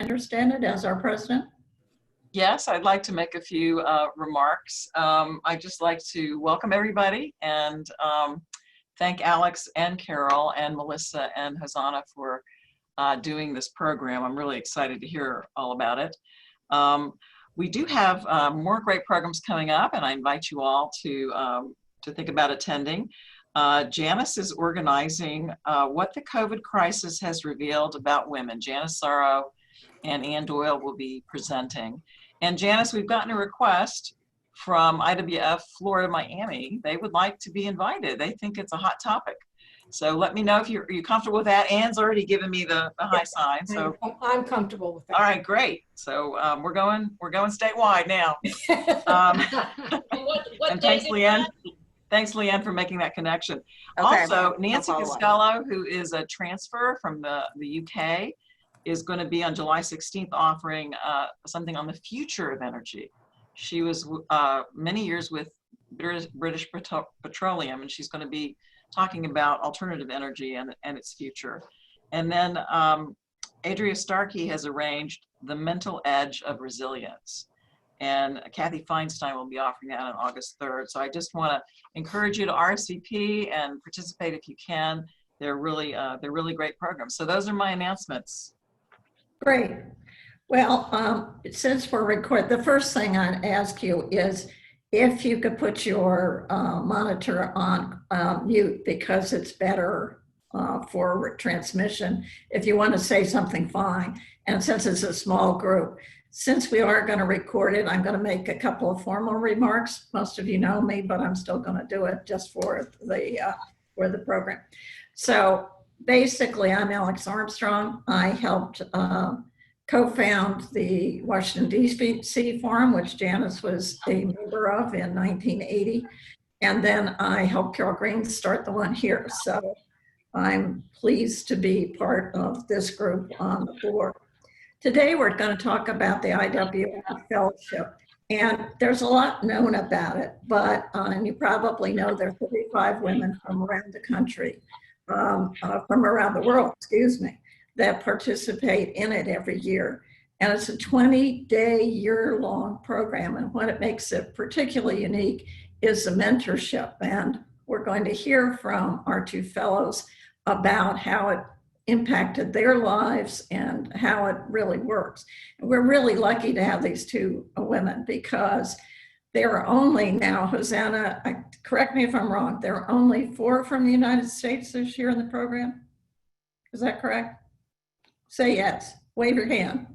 understand it, as our president? Yes, I'd like to make a few remarks. I'd just like to welcome everybody and thank Alex and Carol and Melissa and Hosanna for doing this program. I'm really excited to hear all about it. We do have more great programs coming up, and I invite you all to think about attending. Janice is organizing What the COVID Crisis Has Revealed About Women. Janice Sorrow and Ann Doyle will be presenting. And Janice, we've gotten a request from IWF Florida Miami. They would like to be invited. They think it's a hot topic. So let me know if you're comfortable with that. Ann's already given me the high sign. So I'm comfortable with that. All right, great. So we're going statewide now. And thanks, Leanne. Thanks, Leanne, for making that connection. Okay. Also, Nancy Costello, who is a transfer from the UK, is going to be on July 16th offering something on the future of energy. She was many years with British Petroleum, and she's going to be talking about alternative energy and its future. And then Adria Starkey has arranged The Mental Edge of Resilience. And Kathy Feinstein will be offering that on August 3rd. So I just want to encourage you to RSVP and participate if you can. They're really great programs. So those are my announcements. Great. Well, since we're recording, the first thing I'd ask you is if you could put your monitor on mute, because it's better for transmission. If you want to say something, fine. And since it's a small group, since we are going to record it, I'm going to make a couple of formal remarks. Most of you know me, but I'm still going to do it just for the program. So basically, I'm Alex Armstrong. I helped co-found the Washington, D.C. Forum, which Janice was a member of in 1980. And then I helped Carol Green start the one here. So I'm pleased to be part of this group on the board. Today, we're going to talk about the IWF Fellowship. And there's a lot known about it, but and you probably know there are 35 women from around the country, from around the world, excuse me, that participate in it every year. And it's a 20-day, year-long program. And what it makes it particularly unique is the mentorship. And we're going to hear from our two fellows about how it impacted their lives and how it really works. And we're really lucky to have these two women, because there are only now, Hosanna, correct me if I'm wrong, there are only 4 from the United States this year in the program. Is that correct? Say yes, wave your hand.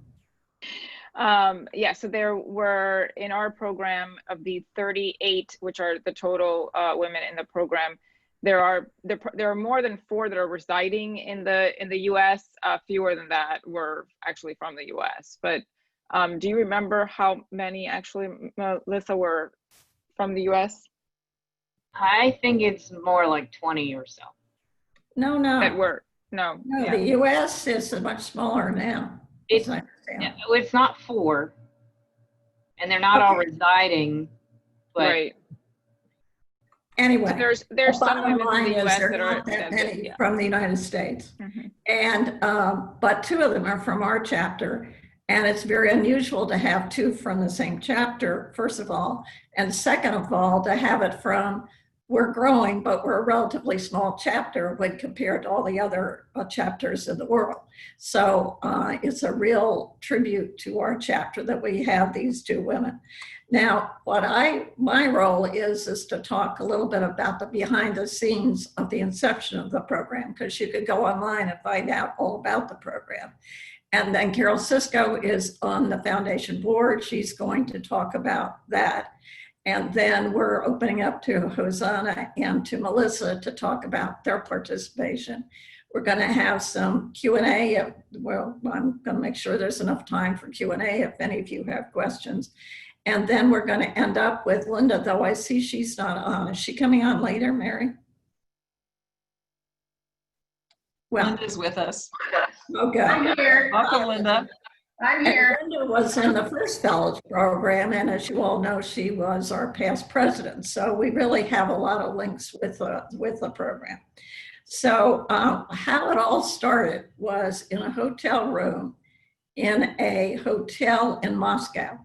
Yeah, so there were, in our program, of the 38, which are the total women in the program, there are more than 4 that are residing in the U.S. Fewer than that were actually from the U.S. But do you remember how many actually, Melissa, were from the U.S.? I think it's more like 20 or so. No. That were no. No, yeah. The U.S. is much smaller now. It's not 4, and they're not all residing. But right. Anyway, there's some women in the U.S. that are that many from the United States, and but 2 of them are from our chapter, and it's very unusual to have 2 from the same chapter, first of all, and second of all, to have it from, we're growing, but we're a relatively small chapter when compared to all the other chapters in the world. So it's a real tribute to our chapter that we have these 2 women. Now, my role is to talk a little bit about the behind the scenes of the inception of the program, because you could go online and find out all about the program. And then Carol Cisco is on the foundation board. She's going to talk about that. And then we're opening up to Hosanna and to Melissa to talk about their participation. We're going to have some Q&A. Well, I'm going to make sure there's enough time for Q&A if any of you have questions. And then we're going to end up with Linda, though I see she's not on. Is she coming on later, Mary? Well, Linda's with us. Okay. I'm here. Welcome, Linda. I'm here. And Linda was in the first fellows program, and as you all know, she was our past president. So we really have a lot of links with the program. So how it all started was in a hotel room in a hotel in Moscow.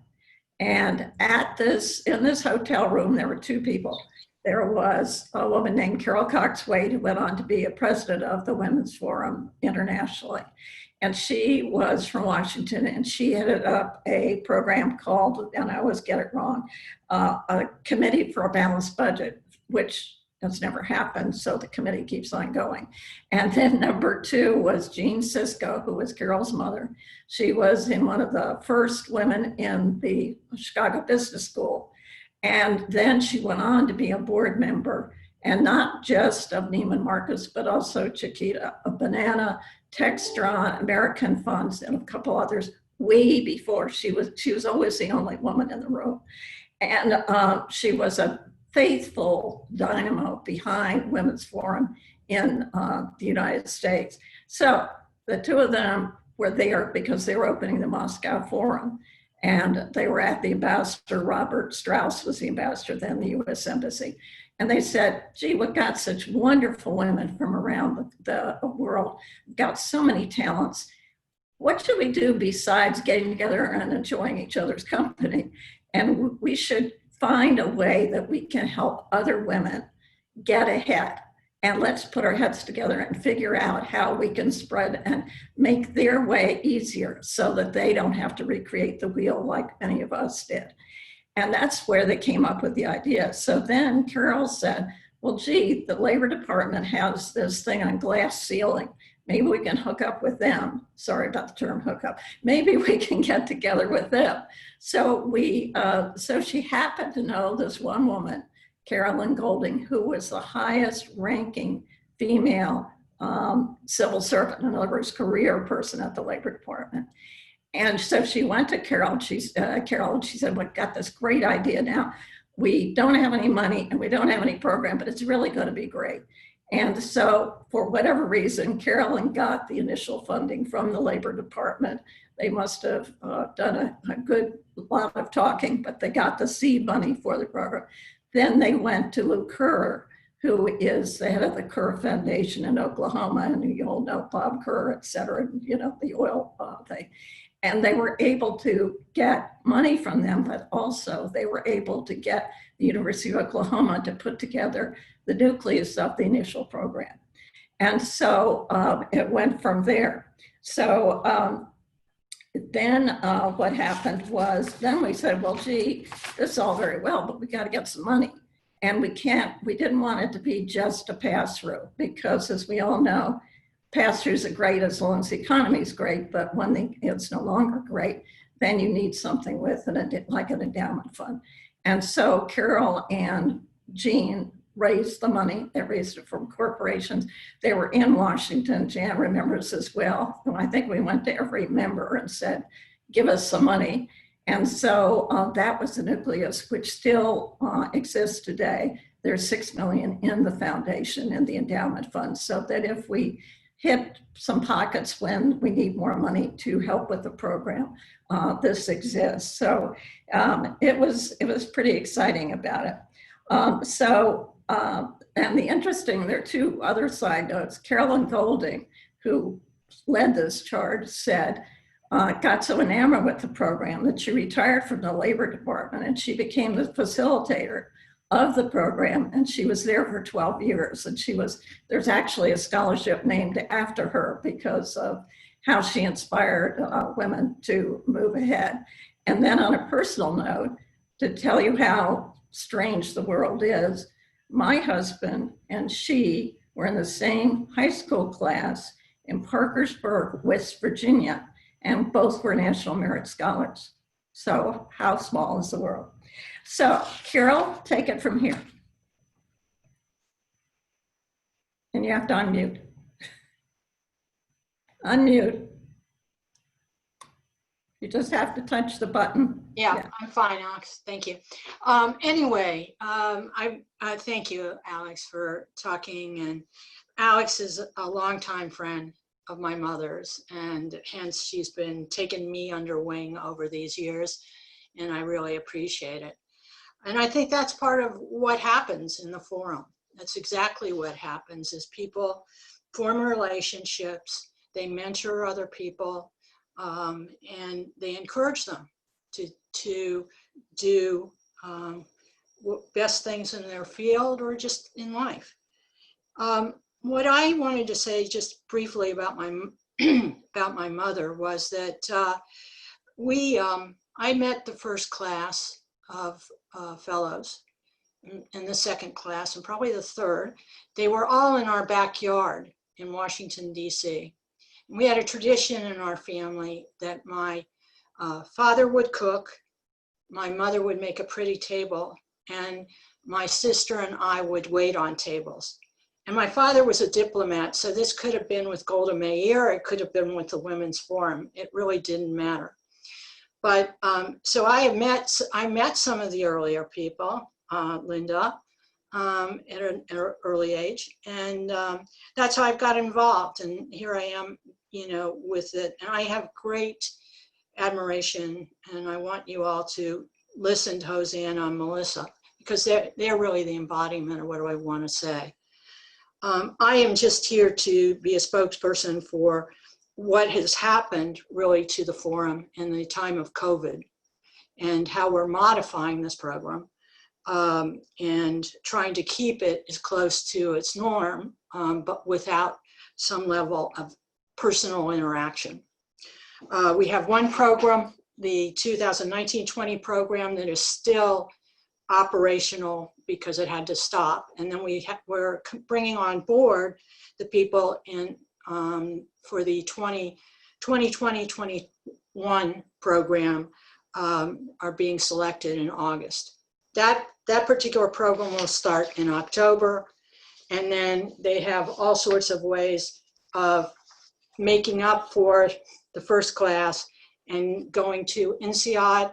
And in this hotel room, there were two people. There was a woman named Carol Cox Wade, who went on to be a president of the Women's Forum internationally. And she was from Washington, and she headed up a program called, and I always get it wrong, a Committee for a Balanced Budget, which has never happened, so the committee keeps on going. And then number two was Jean Sisko, who was Carol's mother. She was in one of the first women in the Chicago Business School. And then she went on to be a board member, and not just of Neiman Marcus, but also Chiquita, a Banana, Textron, American Funds, and a couple others way before. She was always the only woman in the room. And she was a faithful dynamo behind Women's Forum in the United States. So the two of them were there because they were opening the Moscow Forum, and they were at the ambassador. Robert Strauss was the ambassador then, the US Embassy. And they said, gee, we've got such wonderful women from around the world, we've got so many talents. What should we do besides getting together and enjoying each other's company? And we should find a way that we can help other women get ahead. And let's put our heads together and figure out how we can spread and make their way easier so that they don't have to recreate the wheel like many of us did. And that's where they came up with the idea. So then Carol said, well, gee, the Labor Department has this thing on glass ceiling. Maybe we can hook up with them. Sorry about the term hookup. Maybe we can get together with them. So so she happened to know this one woman, Carolyn Golding, who was the highest ranking female civil servant, in other words, career person at the Labor Department. And so she went to Carol, and she said, we've got this great idea now. We don't have any money and we don't have any program, but it's really going to be great. And so for whatever reason, Carolyn got the initial funding from the Labor Department. They must have done a good lot of talking, but they got the seed money for the program. Then they went to Lou Kerr, who is the head of the Kerr Foundation in Oklahoma, and you all know Bob Kerr, et cetera, the oil thing. And they were able to get money from them, but also they were able to get the University of Oklahoma to put together the nucleus of the initial program. And so it went from there. So then what happened was, then we said, well, gee, this is all very well, but we got to get some money. And we didn't want it to be just a pass-through, because as we all know, pass-throughs are great as long as the economy is great, but when it's no longer great, then you need something with like an endowment fund. And so Carol and Jean raised the money. They raised it from corporations. They were in Washington. Jan remembers as well. And I think we went to every member and said, give us some money. And so that was the nucleus, which still exists today. There's $6 million in the foundation and the endowment fund, so that if we hit some pockets when we need more money to help with the program, this exists. So it was pretty exciting about it. And there are two other side notes. Carolyn Golding, who led this charge, said, got so enamored with the program that she retired from the Labor Department and she became the facilitator of the program, and she was there for 12 years. And there's actually a scholarship named after her because of how she inspired women to move ahead. And then on a personal note, to tell you how strange the world is, my husband and she were in the same high school class in Parkersburg, West Virginia, and both were National Merit Scholars. So how small is the world? So Carol, take it from here. And you have to unmute. Unmute. You just have to touch the button. Yeah. I'm fine, Alex. Thank you. Anyway, I thank you, Alex, for talking. And Alex is a longtime friend of my mother's, and hence she's been taking me under wing over these years, and I really appreciate it. And I think that's part of what happens in the forum. That's exactly what happens, is people form relationships, they mentor other people, and they encourage them to do best things in their field or just in life. What I wanted to say just briefly about my about my mother was that I met the first class of fellows in the second class and probably the third. They were all in our backyard in Washington, D.C. We had a tradition in our family that my father would cook, my mother would make a pretty table, and my sister and I would wait on tables. And my father was a diplomat, so this could have been with Golda Meir, it could have been with the Women's Forum. It really didn't matter. But so I met some of the earlier people, Linda, at an early age, and that's how I've got involved. And here I am, you know, with it. And I have great admiration, and I want you all to listen to Hosanna and Melissa, because they're really the embodiment of what do I want to say. I am just here to be a spokesperson for what has happened really to the forum in the time of COVID and how we're modifying this program and trying to keep it as close to its norm, but without some level of personal interaction. We have one program, the 2019-20 program, that is still operational because it had to stop. And then we're bringing on board the people in for the 2020-21 program are being selected in August. That particular program will start in October. And then they have all sorts of ways of making up for the first class and going to INSEAD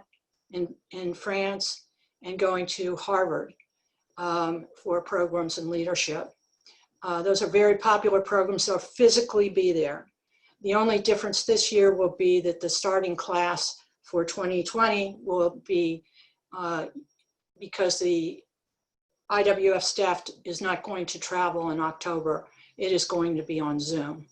in France and going to Harvard for programs in leadership. Those are very popular programs. They'll physically be there. The only difference this year will be that the starting class for 2020 will be, because the IWF staff is not going to travel in October, it is going to be on Zoom.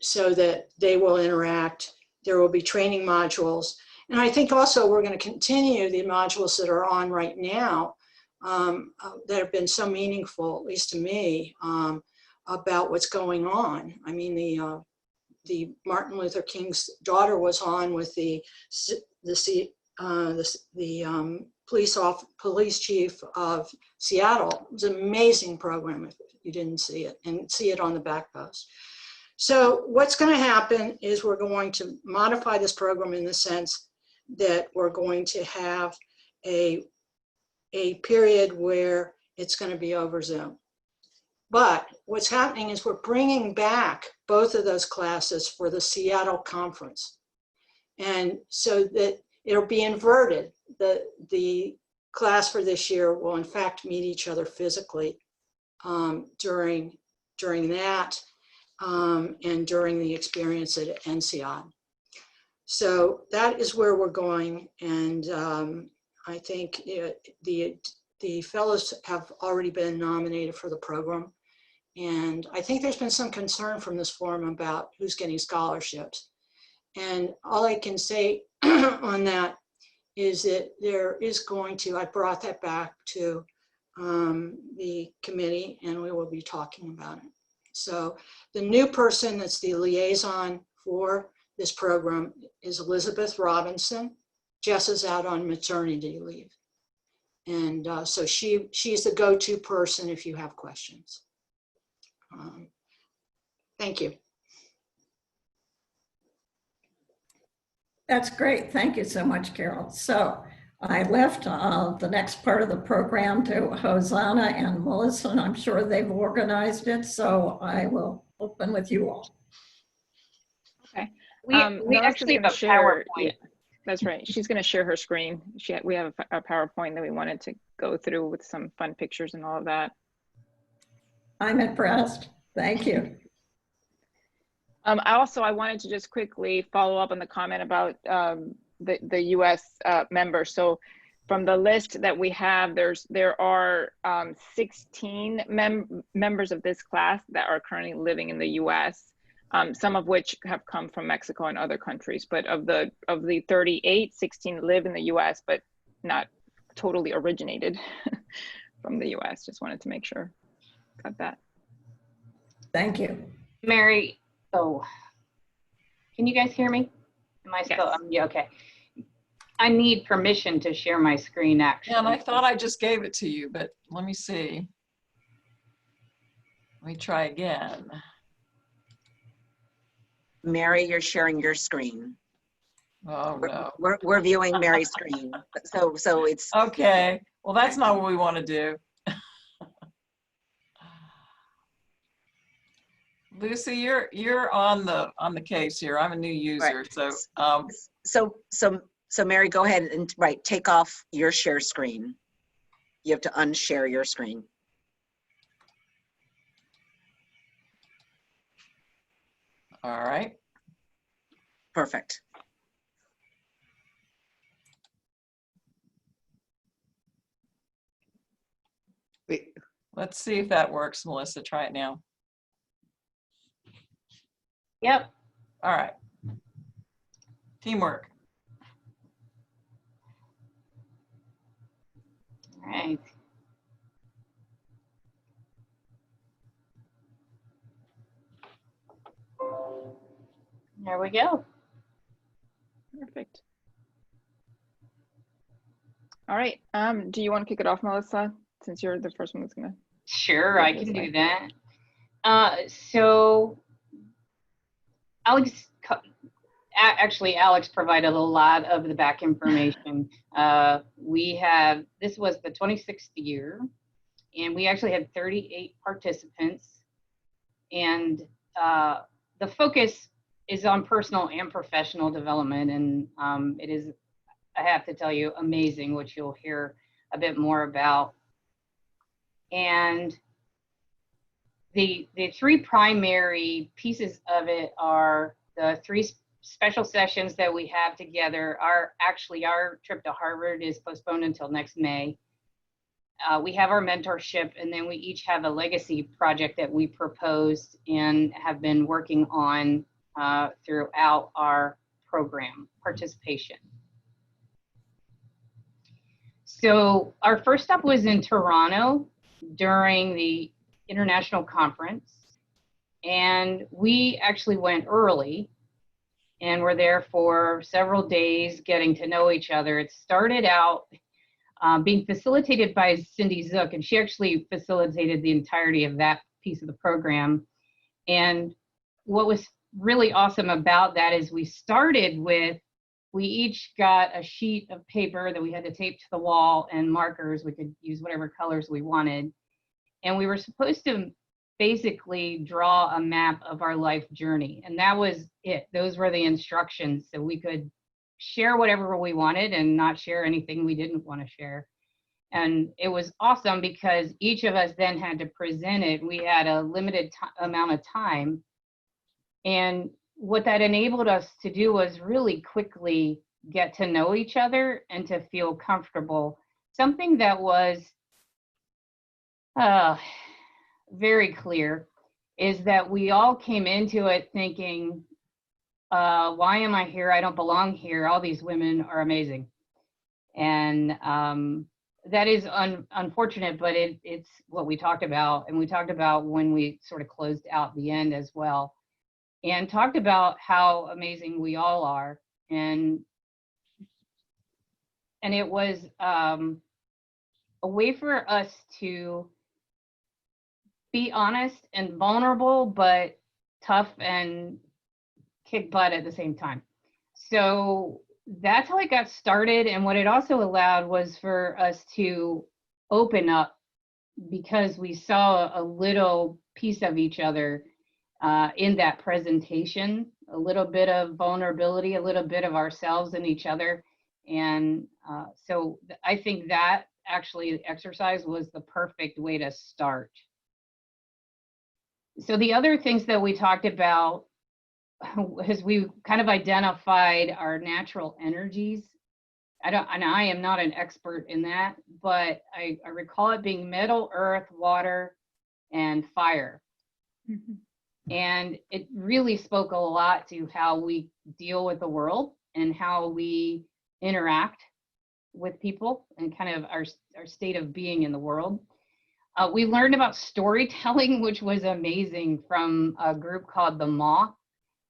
So that they will interact. There will be training modules. And I think also we're going to continue the modules that are on right now that have been so meaningful, at least to me, about what's going on. I mean, the Martin Luther King's daughter was on with the police chief of Seattle. It was an amazing program if you didn't see it, and see it on the back post. So what's going to happen is we're going to modify this program in the sense that we're going to have a period where it's going to be over Zoom. But what's happening is we're bringing back both of those classes for the Seattle conference. And so that it'll be inverted. The class for this year will in fact meet each other physically during that and during the experience at INSEAD. So that is where we're going. And I think the fellows have already been nominated for the program. And I think there's been some concern from this forum about who's getting scholarships. And all I can say on that is that there is going to, I brought that back to the committee, and we will be talking about it. So the new person that's the liaison for this program is Elizabeth Robinson. Jess is out on maternity leave. And so she's the go-to person if you have questions. Thank you. That's great. Thank you so much, Carol. So I left the next part of the program to Hosanna and Melissa, and I'm sure they've organized it. So I will open with you all. Okay. We Melissa's actually gonna have a share- PowerPoint. yeah, that's right. She's going to share her screen. We have a PowerPoint that we wanted to go through with some fun pictures and all of that. I'm impressed. Thank you. I wanted to just quickly follow up on the comment about the U.S. members. So from the list that we have, there are 16 members of this class that are currently living in the U.S. some of which have come from Mexico and other countries. But of the 38, 16 live in the US, but not totally originated from the US. Just wanted to make sure. Got that. Thank you. Mary, oh, can you guys hear me? Am I still, Yes. yeah, okay. I need permission to share my screen, actually. Yeah, and I thought I just gave it to you, but let me see. Let me try again. Mary, you're sharing your screen. Oh, no. We're viewing Mary's screen. So it's, Okay, well, that's not what we want to do. Lucy, you're on the case here. I'm a new user, so Mary, go ahead and take off your share screen. You have to unshare your screen. all right. Perfect. Let's see if that works, Melissa. Try it now. Yep. All right. Teamwork. All right. There we go. Perfect. All right. Do you want to kick it off, Melissa, since you're the first one that's gonna? Sure, I can do that. So Alex, actually, Alex provided a lot of the back information. This was the 26th year, and we actually had 38 participants. And the focus is on personal and professional development. And it is, I have to tell you, amazing, which you'll hear a bit more about. And the three primary pieces of it are the three special sessions that we have together. Our trip to Harvard is postponed until next May. We have our mentorship, and then we each have a legacy project that we proposed and have been working on throughout our program participation. So our first stop was in Toronto during the international conference, and we actually went early and were there for several days getting to know each other. It started out being facilitated by Cindy Zook, and she actually facilitated the entirety of that piece of the program. And what was really awesome about that is we started with, we each got a sheet of paper that we had to tape to the wall and markers. We could use whatever colors we wanted. And we were supposed to basically draw a map of our life journey. And that was it. Those were the instructions. So we could share whatever we wanted and not share anything we didn't want to share. And it was awesome because each of us then had to present it. We had a limited amount of time. And what that enabled us to do was really quickly get to know each other and to feel comfortable. Something that was very clear is that we all came into it thinking, why am I here? I don't belong here. All these women are amazing. And that is unfortunate, but it's what we talked about. And we talked about when we sort of closed out the end as well, and talked about how amazing we all are. And it was a way for us to be honest and vulnerable, but tough and kick butt at the same time. So that's how it got started. And what it also allowed was for us to open up, because we saw a little piece of each other in that presentation, a little bit of vulnerability, a little bit of ourselves and each other. And so I think that actually the exercise was the perfect way to start. So the other things that we talked about is we kind of identified our natural energies. I am not an expert in that, but I recall it being metal, earth, water, and fire. Mm-hmm. And it really spoke a lot to how we deal with the world and how we interact with people and kind of our state of being in the world. We learned about storytelling, which was amazing, from a group called the Maw.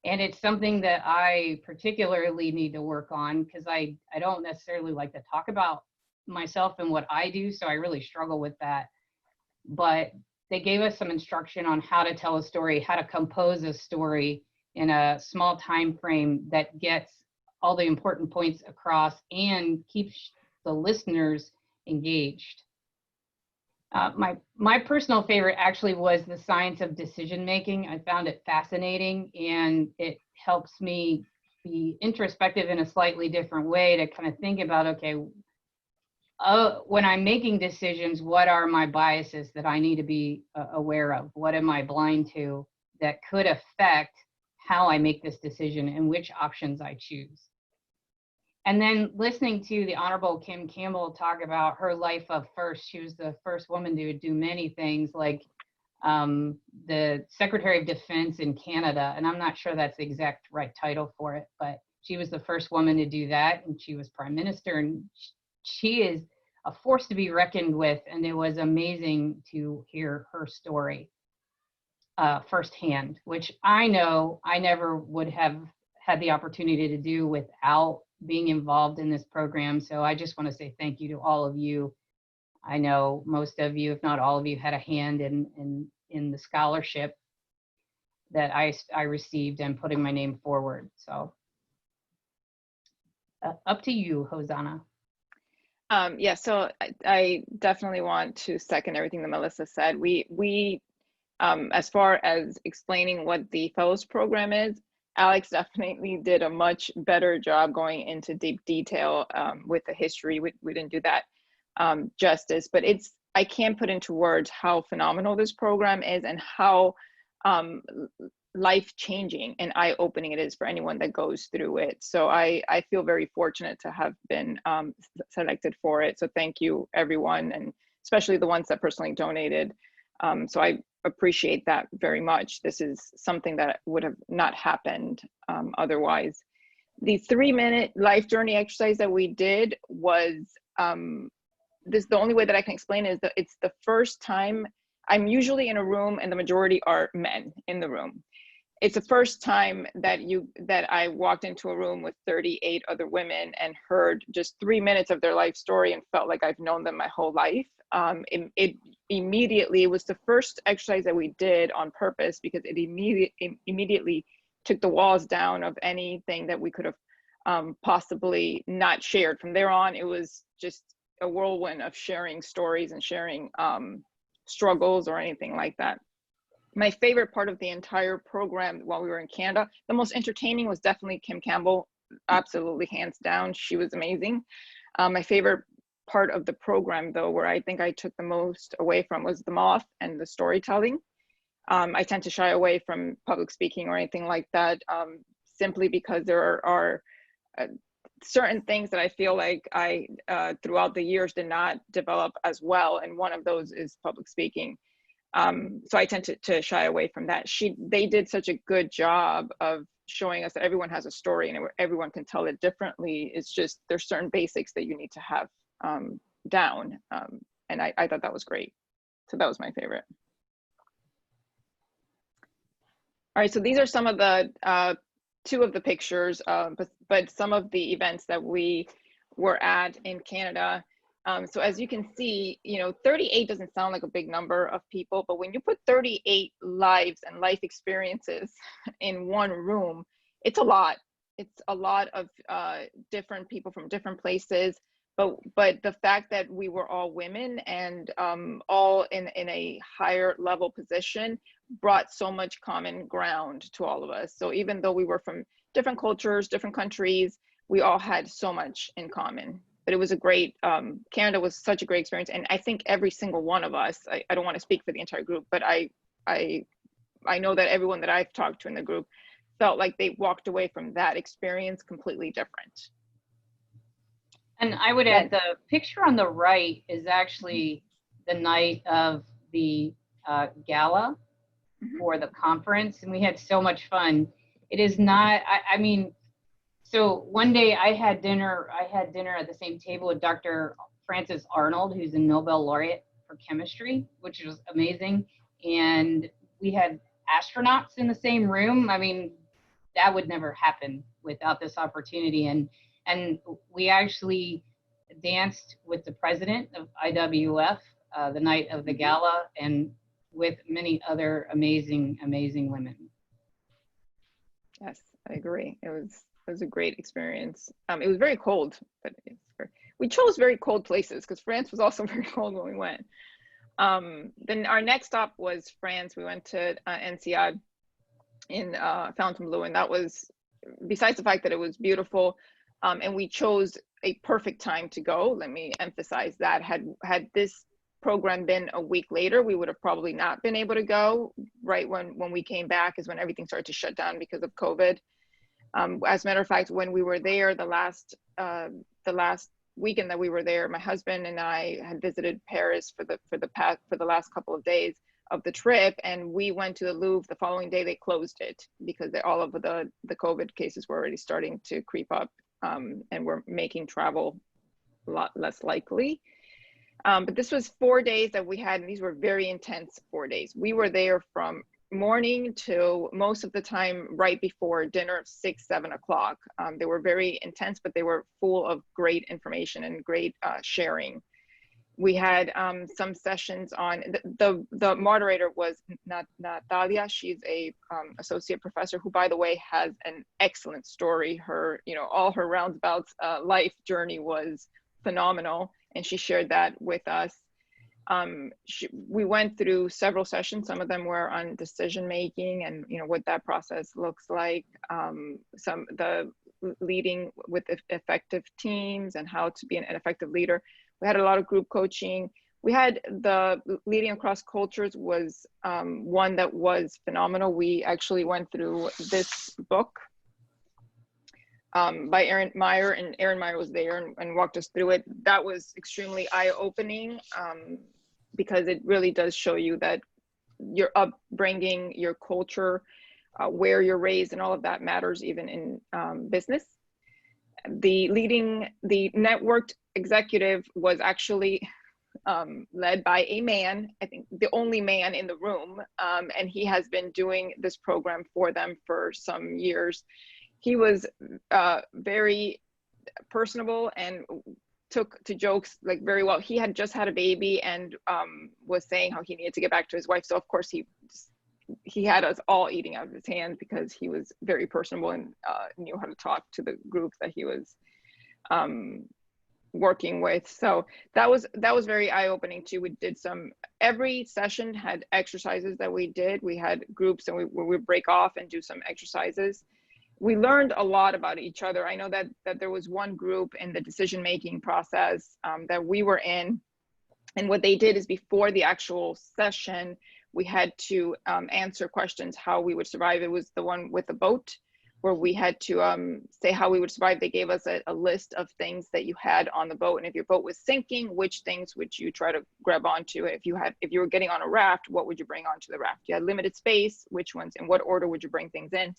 And it's something that I particularly need to work on because I don't necessarily like to talk about myself and what I do. So I really struggle with that. But they gave us some instruction on how to tell a story, how to compose a story in a small time frame that gets all the important points across and keeps the listeners engaged. My personal favorite actually was the science of decision making. I found it fascinating, and it helps me be introspective in a slightly different way to kind of think about, okay, when I'm making decisions, what are my biases that I need to be aware of? What am I blind to that could affect how I make this decision and which options I choose? And then listening to the Honorable Kim Campbell talk about her life of first, she was the first woman to do many things, like the Secretary of Defense in Canada, and I'm not sure that's the exact right title for it, but she was the first woman to do that, and she was Prime Minister, and she is a force to be reckoned with, and it was amazing to hear her story firsthand, which I know I never would have had the opportunity to do without being involved in this program. So I just want to say thank you to all of you. I know most of you, if not all of you, had a hand in the scholarship that I received and putting my name forward. So up to you, Hosanna. Yeah, so I definitely want to second everything that Melissa said. We as far as explaining what the fellows program is, Alex definitely did a much better job going into deep detail with the history. We didn't do that justice, but I can't put into words how phenomenal this program is and how life-changing and eye-opening it is for anyone that goes through it. So I feel very fortunate to have been selected for it. So thank you, everyone, and especially the ones that personally donated. So I appreciate that very much. This is something that would have not happened otherwise. The 3-minute life journey exercise that we did was, the only way that I can explain it is that it's the first time. I'm usually in a room and the majority are men in the room. It's the first time that I walked into a room with 38 other women and heard just 3 minutes of their life story and felt like I've known them my whole life. It immediately was the first exercise that we did on purpose because it immediately took the walls down of anything that we could have possibly not shared. From there on, it was just a whirlwind of sharing stories and sharing struggles or anything like that. My favorite part of the entire program while we were in Canada, the most entertaining was definitely Kim Campbell, absolutely hands down. She was amazing. My favorite part of the program, though, where I think I took the most away from, was the moth and the storytelling. I tend to shy away from public speaking or anything like that, simply because there are certain things that I feel like I throughout the years did not develop as well, and one of those is public speaking. So I tend to shy away from that. They did such a good job of showing us that everyone has a story and everyone can tell it differently. It's just there's certain basics that you need to have down, and I thought that was great. So that was my favorite. All right, so these are some of the two of the pictures, but some of the events that we were at in Canada. So as you can see, 38 doesn't sound like a big number of people, but when you put 38 lives and life experiences in one room, it's a lot. It's a lot of different people from different places. But the fact that we were all women and all in a higher level position brought so much common ground to all of us. So even though we were from different cultures, different countries, we all had so much in common. But it was a great, Canada was such a great experience. And I think every single one of us, I don't want to speak for the entire group, but I know that everyone that I've talked to in the group felt like they walked away from that experience completely different. And I would add, the picture on the right is actually the night of the gala. for the conference, and we had so much fun. It is not, I mean, so one day I had dinner at the same table with Dr. Francis Arnold, who's a Nobel laureate for chemistry, which was amazing. And we had astronauts in the same room. I mean, that would never happen without this opportunity. And we actually danced with the president of IWF the night of the gala, and with many other amazing, amazing women. Yes, I agree. It was a great experience. It was very cold, but we chose very cold places because France was also very cold when we went. Then our next stop was France. We went to INSEAD in Fontainebleau, and that was, besides the fact that it was beautiful, and we chose a perfect time to go. Let me emphasize that. Had this program been a week later, we would have probably not been able to go. Right when we came back is when everything started to shut down because of COVID. As a matter of fact, when we were there, the last weekend that we were there, my husband and I had visited Paris for the last couple of days of the trip, and we went to the Louvre. The following day they closed it because all of the COVID cases were already starting to creep up, and were making travel a lot less likely. But this was 4 days that we had, and these were very intense 4 days. We were there from morning till most of the time right before dinner, 6, 7 o'clock. They were very intense, but they were full of great information and great sharing. We had some sessions on, the moderator was Natalia. She's a associate professor who, by the way, has an excellent story. Her, all her roundabouts life journey was phenomenal, and she shared that with us. We went through several sessions. Some of them were on decision making and what that process looks like. The leading with effective teams and how to be an effective leader. We had a lot of group coaching. We had the leading across cultures was one that was phenomenal. We actually went through this book by Erin Meyer, and Erin Meyer was there and walked us through it. That was extremely eye-opening because it really does show you that your upbringing, your culture, where you're raised, and all of that matters even in business. The networked executive was actually led by a man, I think the only man in the room, and he has been doing this program for them for some years. He was very personable and took to jokes like very well. He had just had a baby and was saying how he needed to get back to his wife. So of course he had us all eating out of his hand because he was very personable and knew how to talk to the group that he was working with. So that was very eye-opening too. We did every session had exercises that we did. We had groups and we would break off and do some exercises. We learned a lot about each other. I know that there was one group in the decision-making process that we were in, and what they did is before the actual session, we had to answer questions how we would survive. It was the one with the boat where we had to say how we would survive. They gave us a list of things that you had on the boat, and if your boat was sinking, which things would you try to grab onto? If you were getting on a raft, what would you bring onto the raft? You had limited space, which ones, in what order would you bring things in?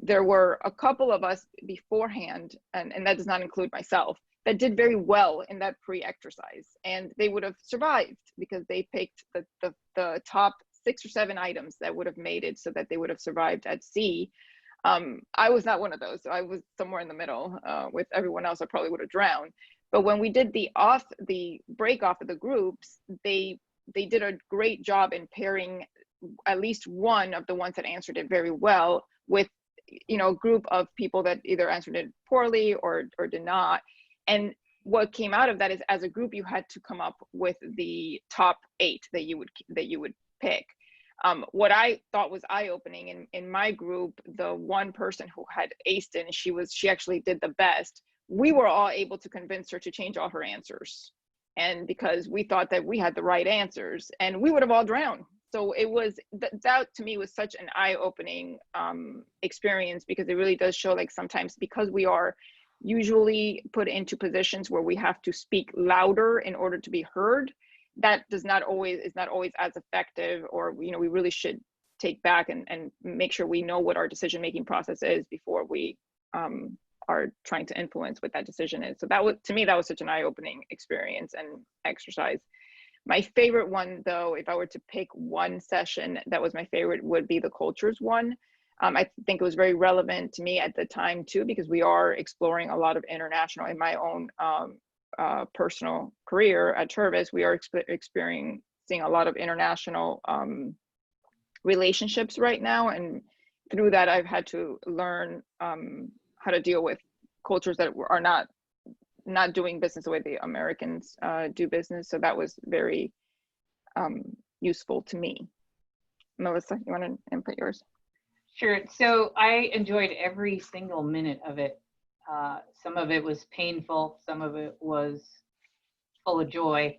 There were a couple of us beforehand, and that does not include myself, that did very well in that pre-exercise, and they would have survived because they picked the top 6 or 7 items that would have made it so that they would have survived at sea. I was not one of those. I was somewhere in the middle with everyone else. I probably would have drowned. But when we did the break off of the groups, they did a great job in pairing at least one of the ones that answered it very well with a group of people that either answered it poorly or did not. And what came out of that is, as a group, you had to come up with the top 8 that you would pick. What I thought was eye-opening in my group, the one person who had aced it, and she actually did the best, we were all able to convince her to change all her answers. And because we thought that we had the right answers, and we would have all drowned. So it was, that to me was such an eye-opening experience, because it really does show, like, sometimes because we are usually put into positions where we have to speak louder in order to be heard, that is not always as effective, or we really should take back and make sure we know what our decision making process is before we are trying to influence what that decision is. So that was, to me, that was such an eye-opening experience and exercise. My favorite one, though, if I were to pick one session that was my favorite, would be the cultures one. I think it was very relevant to me at the time too, because we are exploring a lot of international, in my own personal career at Tervis, we are experiencing a lot of international relationships right now. And through that, I've had to learn how to deal with cultures that are not doing business the way the Americans do business. So that was very useful to me. Melissa, you want to input yours? Sure. So I enjoyed every single minute of it. Some of it was painful. Some of it was full of joy.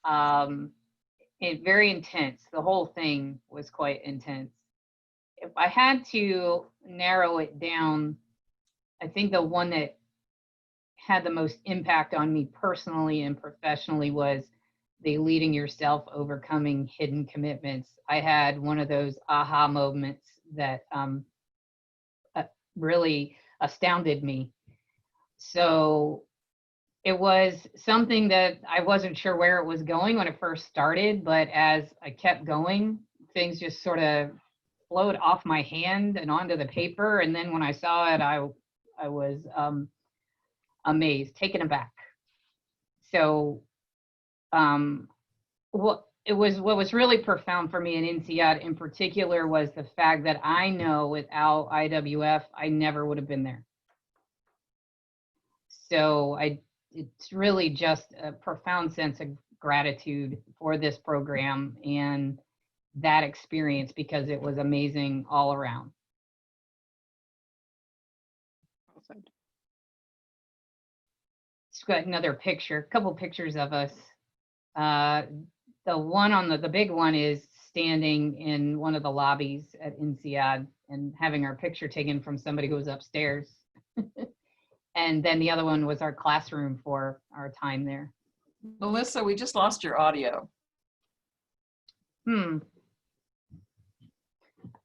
Very intense. The whole thing was quite intense. If I had to narrow it down, I think the one that had the most impact on me personally and professionally was the leading yourself, overcoming hidden commitments. I had one of those aha moments that really astounded me. So it was something that I wasn't sure where it was going when it first started, but as I kept going, things just sort of flowed off my hand and onto the paper. And then when I saw it, I was amazed, taken aback. So what was really profound for me in INSEAD in particular was the fact that I know without IWF, I never would have been there. So it's really just a profound sense of gratitude for this program and that experience, because it was amazing all around. Just got another picture, a couple pictures of us. The one on the big one is standing in one of the lobbies at INSEAD and having our picture taken from somebody who was upstairs. And then the other one was our classroom for our time there. Melissa, we just lost your audio.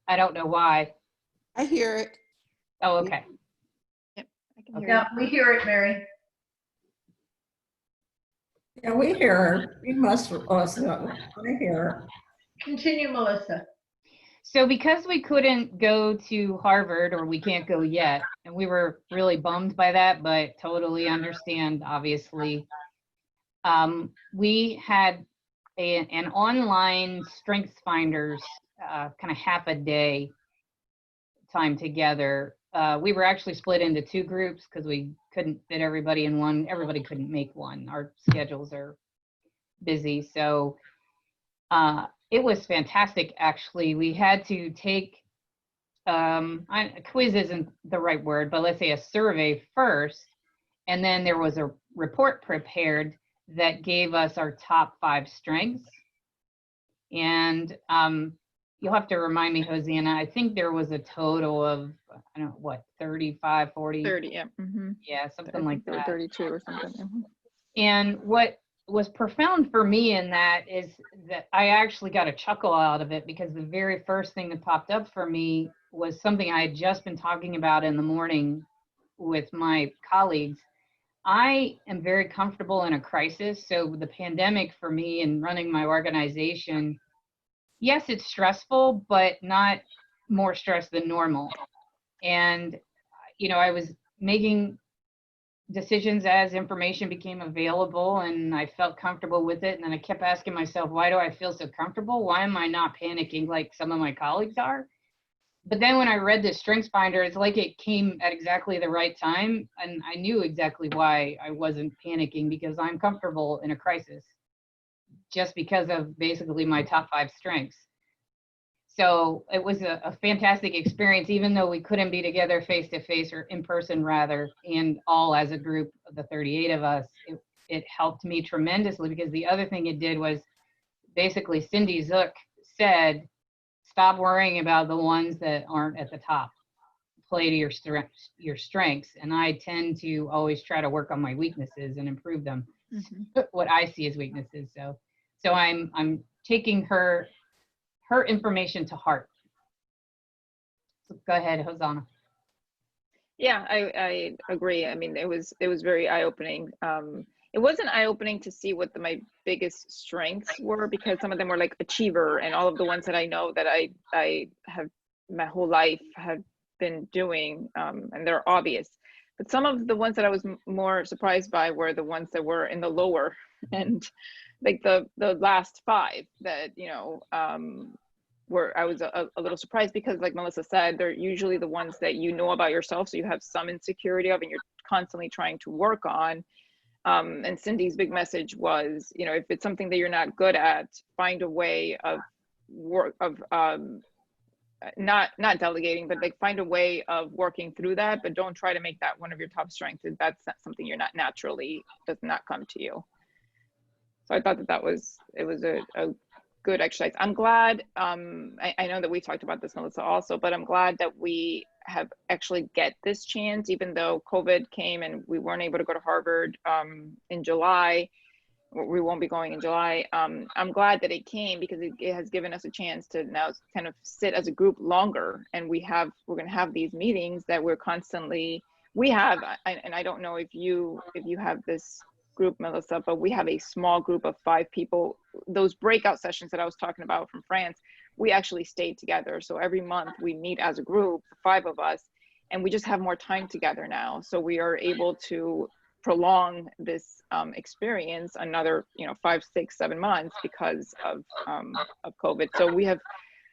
I don't know why. I hear it. Oh, okay. Yep, I can hear Yeah, we hear it, Mary. Yeah, we hear her. You must also, I hear her. Continue, Melissa. So because we couldn't go to Harvard, or we can't go yet, and we were really bummed by that, but totally understand, obviously, we had an online Strengths Finders kind of half a day time together. We were actually split into two groups because we couldn't fit everybody in one. Everybody couldn't make one. Our schedules are busy. So it was fantastic, actually. We had to take, a quiz isn't the right word, but let's say a survey first. And then there was a report prepared that gave us our top 5 strengths. And you'll have to remind me, Hosanna, I think there was a total of, I don't know, what, 35, 40? 30, yeah. Mm-hmm. Yeah, something like that. 32 or something. Mm-hmm. And what was profound for me in that is that I actually got a chuckle out of it, because the very first thing that popped up for me was something I had just been talking about in the morning with my colleagues. I am very comfortable in a crisis. So the pandemic for me and running my organization, yes, it's stressful, but not more stress than normal. And, I was making decisions as information became available, and I felt comfortable with it. And then I kept asking myself, why do I feel so comfortable? Why am I not panicking like some of my colleagues are? But then when I read the Strengths Finder, it's like it came at exactly the right time. And I knew exactly why I wasn't panicking, because I'm comfortable in a crisis, just because of basically my top 5 strengths. So it was a fantastic experience, even though we couldn't be together face to face, or in person rather, and all as a group of the 38 of us. It helped me tremendously, because the other thing it did was basically Cindy Zook said, stop worrying about the ones that aren't at the top. Play to your strengths. And I tend to always try to work on my weaknesses and improve them, what I see as weaknesses. So So I'm taking her information to heart. So go ahead, Hosanna. Yeah, I agree. I mean, it was very eye-opening. It wasn't eye-opening to see what my biggest strengths were, because some of them were like achiever, and all of the ones that I know that I have my whole life have been doing, and they're obvious. But some of the ones that I was more surprised by were the ones that were in the lower and like the last five that, you know, where I was a little surprised, because like Melissa said, they're usually the ones that you know about yourself, so you have some insecurity of and you're constantly trying to work on. And Cindy's big message was, you know, if it's something that you're not good at, find a way of not delegating, but like find a way of working through that, but don't try to make that one of your top strengths if that's something you're not naturally, does not come to you. So I thought that it was a good exercise. I'm glad, I know that we talked about this, Melissa, also, but I'm glad that we have actually get this chance, even though COVID came and we weren't able to go to Harvard in July. We won't be going in July. I'm glad that it came, because it has given us a chance to now kind of sit as a group longer, and we're going to have these meetings that we're constantly, and I don't know if you have this group, Melissa, but we have a small group of 5 people. Those breakout sessions that I was talking about from France, we actually stayed together. So every month we meet as a group, 5 of us, and we just have more time together now. So we are able to prolong this experience another, 5, 6, 7 months because of COVID. So we have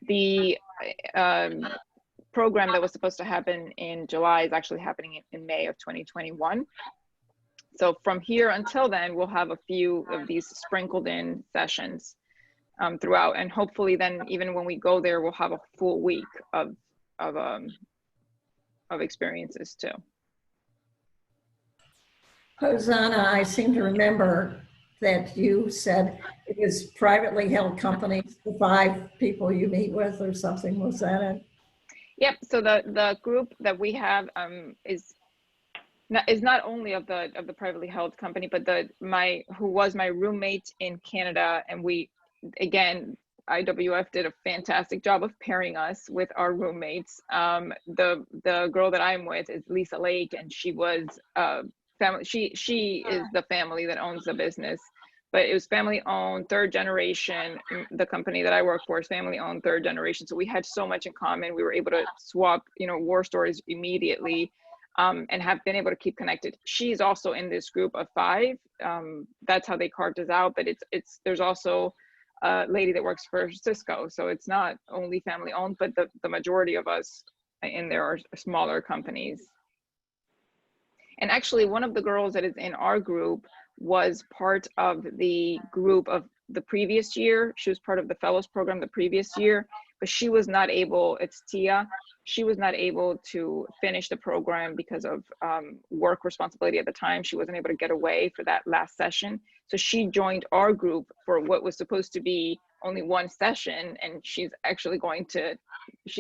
the program that was supposed to happen in July is actually happening in May of 2021. So from here until then, we'll have a few of these sprinkled in sessions throughout, and hopefully then even when we go there, we'll have a full week of experiences too. Hosanna, I seem to remember that you said it is privately held companies, the 5 people you meet with or something. Was that it? Yep. So the group that we have is not only of the privately held company, but who was my roommate in Canada, and we, again, IWF did a fantastic job of pairing us with our roommates. The girl that I'm with is Lisa Lake, and she was family. She is the family that owns the business, but it was family owned, 3rd generation. The company that I work for is family owned, 3rd generation. So we had so much in common. We were able to swap, war stories immediately. And have been able to keep connected. She's also in this group of 5. That's how they carved us out. But there's also a lady that works for Cisco, so it's not only family owned, but the majority of us in there are smaller companies. And actually, one of the girls that is in our group was part of the group of the previous year. She was part of the fellows program the previous year, but she was not able. It's Tia. She was not able to finish the program because of work responsibility at the time. She wasn't able to get away for that last session. So she joined our group for what was supposed to be only 1 session. And she's actually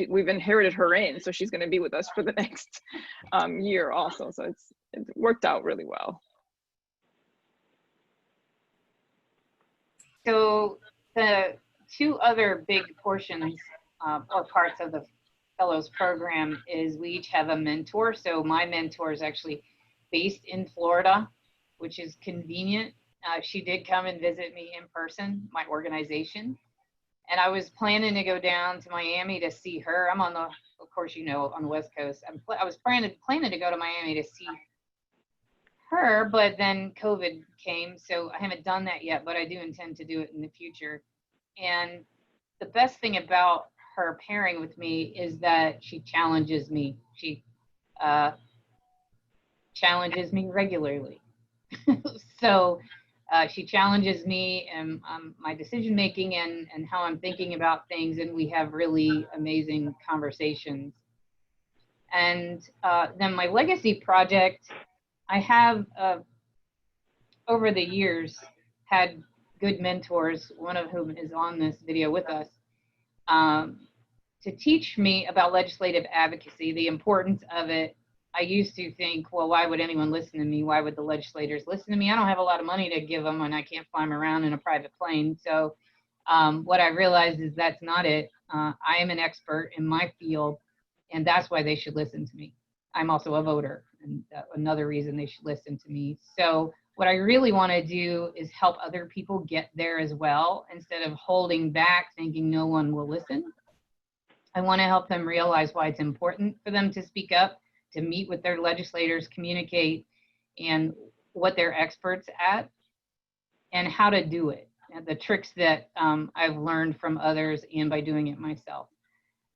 we've inherited her in. So she's going to be with us for the next year also. So it's worked out really well. So the 2 other big portions or parts of the Fellows program is we each have a mentor. So my mentor is actually based in Florida, which is convenient. She did come and visit me in person, my organization. And I was planning to go down to Miami to see her. I'm on of course, on the West Coast. I was planning to go to Miami to see her, but then COVID came. So I haven't done that yet, but I do intend to do it in the future. And the best thing about her pairing with me is that she challenges me. She challenges me regularly. So she challenges me and my decision making and how I'm thinking about things, and we have really amazing conversations. And then my legacy project, I have over the years had good mentors, one of whom is on this video with us, to teach me about legislative advocacy, the importance of it, I used to think, well, why would anyone listen to me? Why would the legislators listen to me? I don't have a lot of money to give them and I can't fly them around in a private plane. So what I realized is that's not it. I am an expert in my field, and that's why they should listen to me. I'm also a voter, and another reason they should listen to me. So what I really want to do is help other people get there as well, instead of holding back thinking no one will listen. I want to help them realize why it's important for them to speak up, to meet with their legislators, communicate, and what they're experts at, and how to do it. And the tricks that I've learned from others and by doing it myself.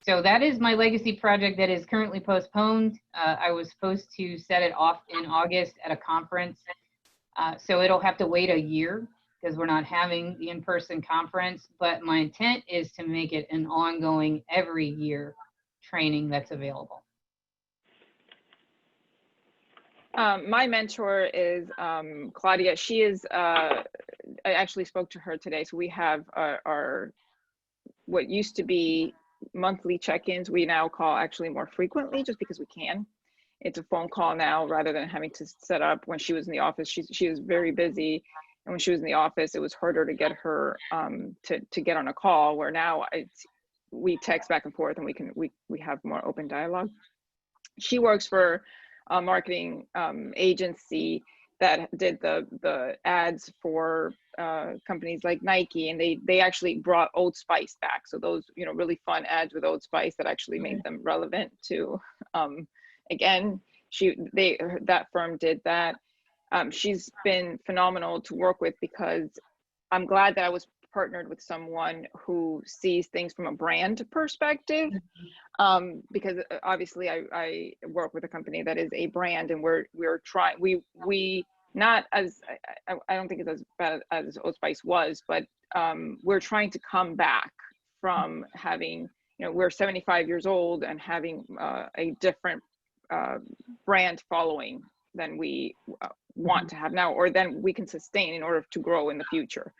So that is my legacy project that is currently postponed. I was supposed to set it off in August at a conference. So it'll have to wait a year because we're not having the in-person conference, but my intent is to make it an ongoing every year training that's available. My mentor is Claudia. She is, I actually spoke to her today. So we have our what used to be monthly check-ins, we now call actually more frequently just because we can. It's a phone call now rather than having to set up. When she was in the office, she was very busy. And when she was in the office, it was harder to get her to get on a call, where now we text back and forth and we have more open dialogue. She works for a marketing agency that did the ads for companies like Nike, and they actually brought Old Spice back. So those, you know, really fun ads with Old Spice that actually made them relevant to, again, that firm did that. She's been phenomenal to work with because I'm glad that I was partnered with someone who sees things from a brand perspective, because obviously I work with a company that is a brand, and we're trying, we not as, I don't think it's as bad as Old Spice was, but we're trying to come back from having, you know, we're 75 years old and having a different brand following than we want to have now, or than we can sustain in order to grow in the future.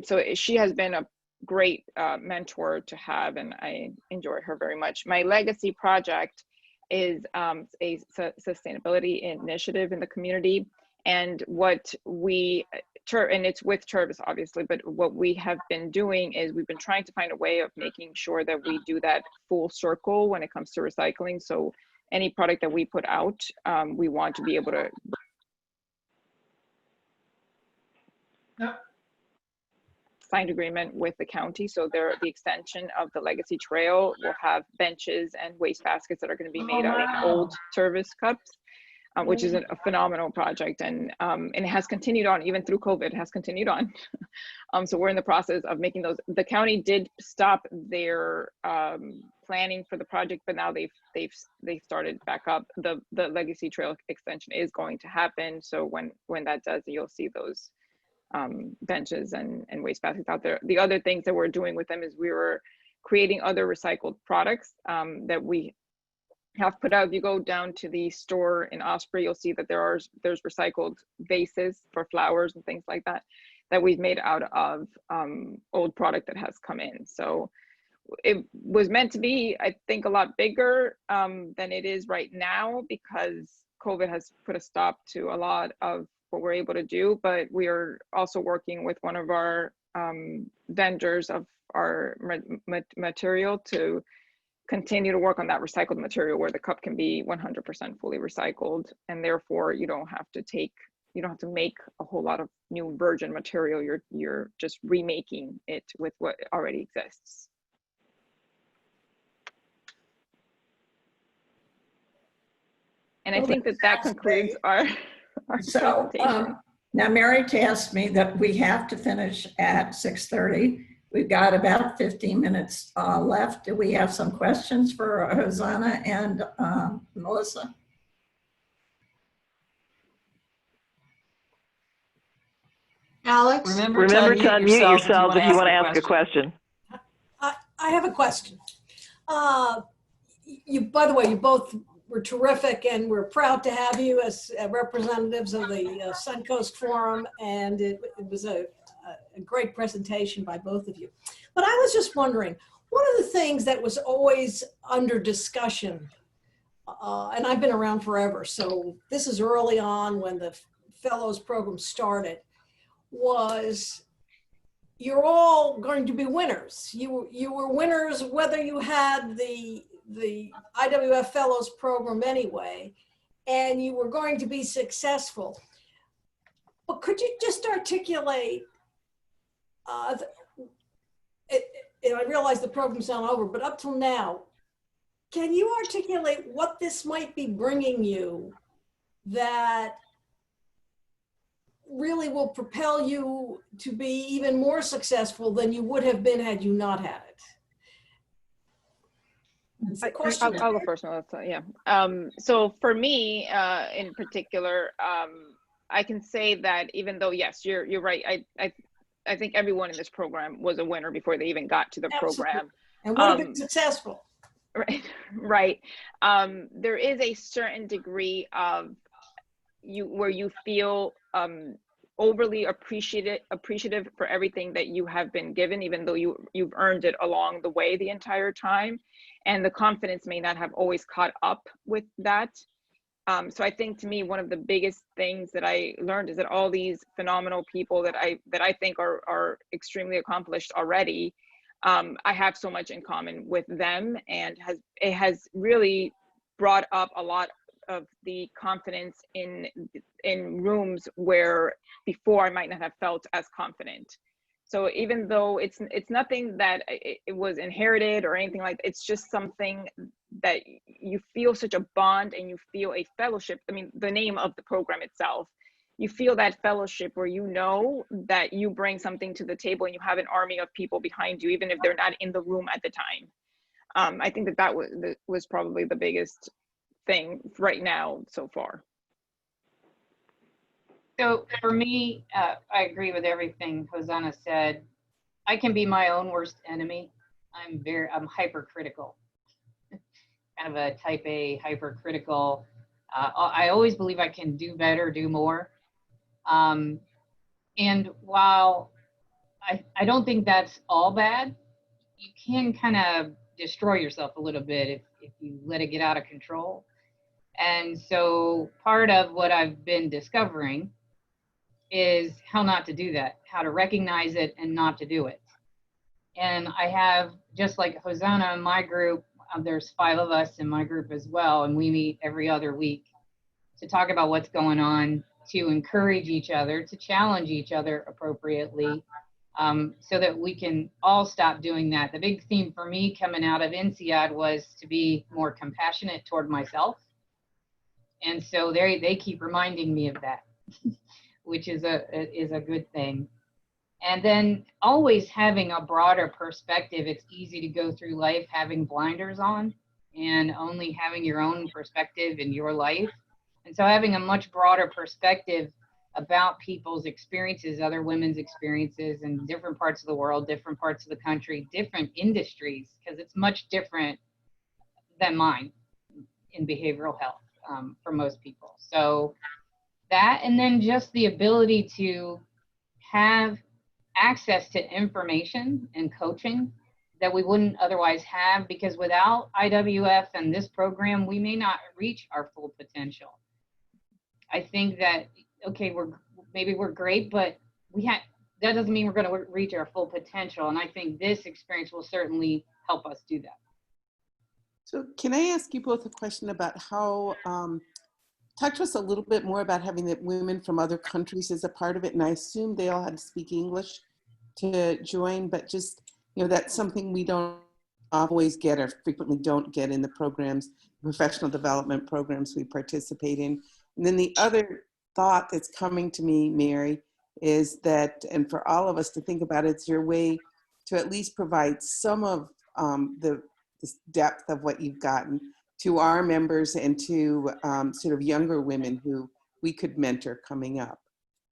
So she has been a great mentor to have, and I enjoy her very much. My legacy project is a sustainability initiative in the community, and what and it's with Tervis obviously, but what we have been doing is we've been trying to find a way of making sure that we do that full circle when it comes to recycling. So any product that we put out, we want to be able to signed agreement with the county. So the extension of the Legacy Trail will have benches and waste baskets that are going to be made out of old service cups, which is a phenomenal project. And it has continued on, even through COVID, it has continued on. So we're in the process of making those. The county did stop their planning for the project, but now they've started back up. The Legacy Trail extension is going to happen. So when that does, you'll see those benches and waste baskets out there. The other things that we're doing with them is we were creating other recycled products that we have put out. If you go down to the store in Osprey, you'll see that there's recycled vases for flowers and things like that we've made out of old product that has come in. So it was meant to be, I think, a lot bigger than it is right now, because COVID has put a stop to a lot of what we're able to do. But we are also working with one of our vendors of our material to continue to work on that recycled material, where the cup can be 100% fully recycled, and therefore you don't have to make a whole lot of new virgin material. You're just remaking it with what already exists. And I think that concludes our So now Mary tasked me that we have to finish at 6:30. We've got about 15 minutes left. Do we have some questions for Hosanna and Melissa? Alex? Remember to unmute yourself if you want to ask a question. I have a question. By the way, you both were terrific, and we're proud to have you as representatives of the Suncoast Forum, and it was a great presentation by both of you. But I was just wondering, one of the things that was always under discussion and I've been around forever, so this is early on when the fellows program started, was you're all going to be winners. You were winners whether you had the IWF Fellows program anyway, and you were going to be successful. But could you just articulate, and I realize the program's not over, but up till now, can you articulate what this might be bringing you that really will propel you to be even more successful than you would have been had you not had it? It's a question. I'll go first, Melissa. Yeah. So for me, in particular, I can say that even though, yes, you're right. I think everyone in this program was a winner before they even got to the program. And would have been successful. Right. Right. There is a certain degree of where you feel overly appreciative for everything that you have been given, even though you've earned it along the way the entire time, and the confidence may not have always caught up with that. So I think, to me, one of the biggest things that I learned is that all these phenomenal people that I think are extremely accomplished already, I have so much in common with them, and it has really brought up a lot of the confidence in rooms where before I might not have felt as confident. So even though it's nothing that it was inherited or anything like that, it's just something that you feel such a bond and you feel a fellowship. I mean, the name of the program itself, you feel that fellowship where you know that you bring something to the table and you have an army of people behind you, even if they're not in the room at the time. I think that was probably the biggest thing right now so far. So for me, I agree with everything Hosanna said. I can be my own worst enemy. I'm hypercritical, kind of a type A hypercritical. I always believe I can do better, do more. And while I don't think that's all bad, you can kind of destroy yourself a little bit if you let it get out of control. And so part of what I've been discovering is how not to do that, how to recognize it and not to do it. And I have, just like Hosanna in my group, there's 5 of us in my group as well, and we meet every other week to talk about what's going on, to encourage each other, to challenge each other appropriately, so that we can all stop doing that. The big theme for me coming out of INSEAD was to be more compassionate toward myself. And so they keep reminding me of that, which is a good thing. And then always having a broader perspective. It's easy to go through life having blinders on and only having your own perspective in your life. And so having a much broader perspective about people's experiences, other women's experiences in different parts of the world, different parts of the country, different industries, because it's much different than mine in behavioral health for most people. So that, and then just the ability to have access to information and coaching that we wouldn't otherwise have, because without IWF and this program, we may not reach our full potential. I think that, okay, we're great, but that doesn't mean we're going to reach our full potential. And I think this experience will certainly help us do that. So can I ask you both a question about how, talk to us a little bit more about having the women from other countries as a part of it. And I assume they all had to speak English to join, but just, that's something we don't always get or frequently don't get in the programs, professional development programs we participate in. And then the other thought that's coming to me, Mary, is that, and for all of us to think about, it's your way to at least provide some of the depth of what you've gotten to our members and to sort of younger women who we could mentor coming up.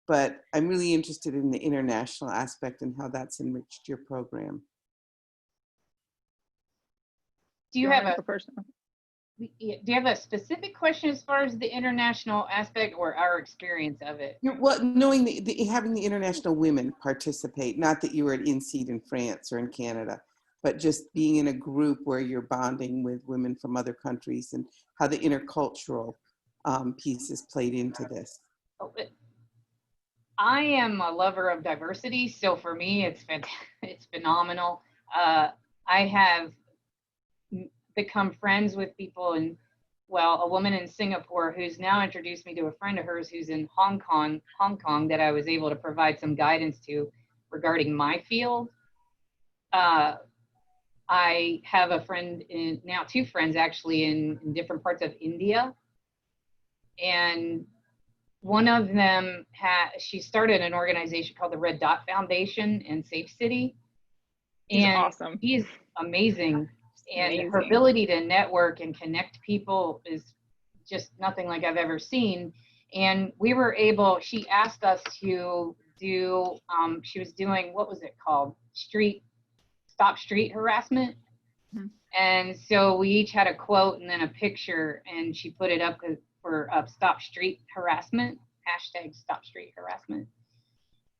But I'm really interested in the international aspect and how that's enriched your program. Do you have a specific question as far as the international aspect or our experience of it? Well, knowing having the international women participate, not that you were at INSEAD in France or in Canada, but just being in a group where you're bonding with women from other countries and how the intercultural pieces played into this. I am a lover of diversity, so for me, it's phenomenal. I have become friends with people, and a woman in Singapore who's now introduced me to a friend of hers who's in Hong Kong that I was able to provide some guidance to regarding my field. I have a friend now two friends actually in different parts of India, and one of them she started an organization called the Red Dot Foundation in Safe City. He's and awesome. He's amazing. And Amazing. Her ability to network and connect people is just nothing like I've ever seen. And we were able, she asked us to do, she was doing, what was it called? Stop street harassment. Mm-hmm. And so we each had a quote and then a picture, and she put it up for stop street harassment, hashtag stop street harassment.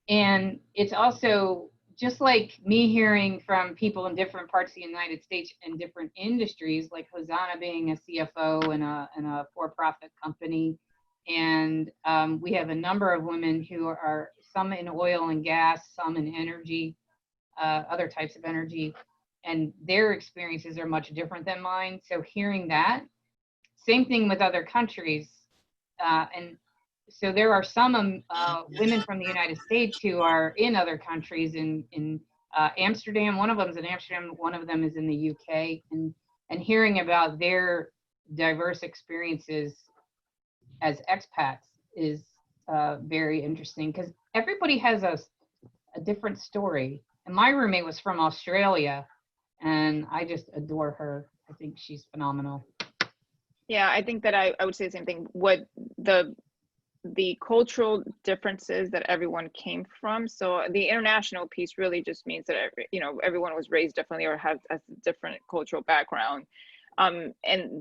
And it's also just like me hearing from people in different parts of the United States and different industries, like Hosanna being a CFO in a for-profit company. And we have a number of women who are some in oil and gas, some in energy, other types of energy, and their experiences are much different than mine. So hearing that, same thing with other countries. And so there are some women from the United States who are in other countries in Amsterdam. One of them is in Amsterdam, one of them is in the UK. And hearing about their diverse experiences as expats is very interesting, because everybody has a different story. And my roommate was from Australia, and I just adore her. I think she's phenomenal. Yeah, I think that I would say the same thing. What the cultural differences that everyone came from. So the international piece really just means that everyone was raised differently or has a different cultural background. And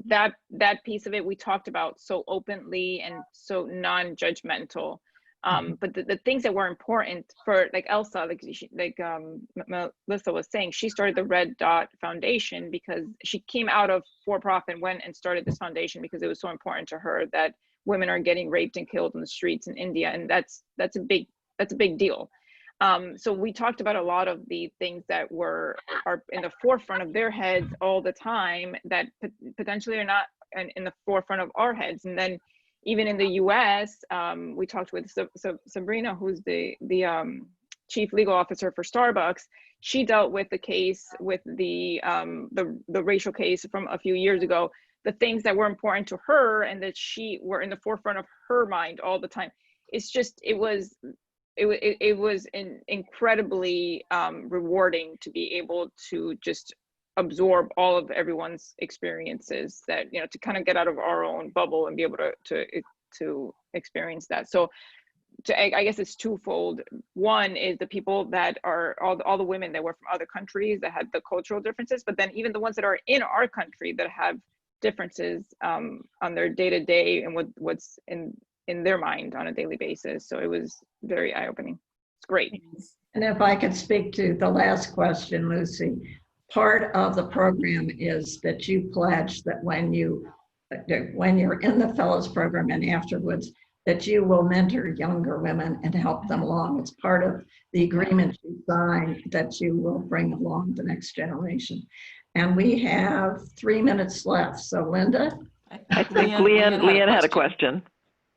that piece of it we talked about so openly and so non-judgmental. But the things that were important for, like Elsa, like Melissa was saying, she started the Red Dot Foundation because she came out of for-profit and went and started this foundation because it was so important to her that women are getting raped and killed in the streets in India, and that's a big deal. So we talked about a lot of the things that are in the forefront of their heads all the time that potentially are not in the forefront of our heads. And then even in the U.S., we talked with Sabrina, who's the chief legal officer for Starbucks. She dealt with the case with the racial case from a few years ago. The things that were important to her and that she were in the forefront of her mind all the time. It's just, it was incredibly rewarding to be able to just absorb all of everyone's experiences, that, to kind of get out of our own bubble and be able to experience that. So I guess it's twofold. One is the people that are all the women that were from other countries that had the cultural differences, but then even the ones that are in our country that have differences on their day-to-day and what's in their mind on a daily basis. So it was very eye-opening. It's great. And if I could speak to the last question, Lucy, part of the program is that you pledge that when you're in the fellows program and afterwards, that you will mentor younger women and help them along. It's part of the agreement you sign that you will bring along the next generation. And we have 3 minutes left. So Linda? I think Leanne had a question.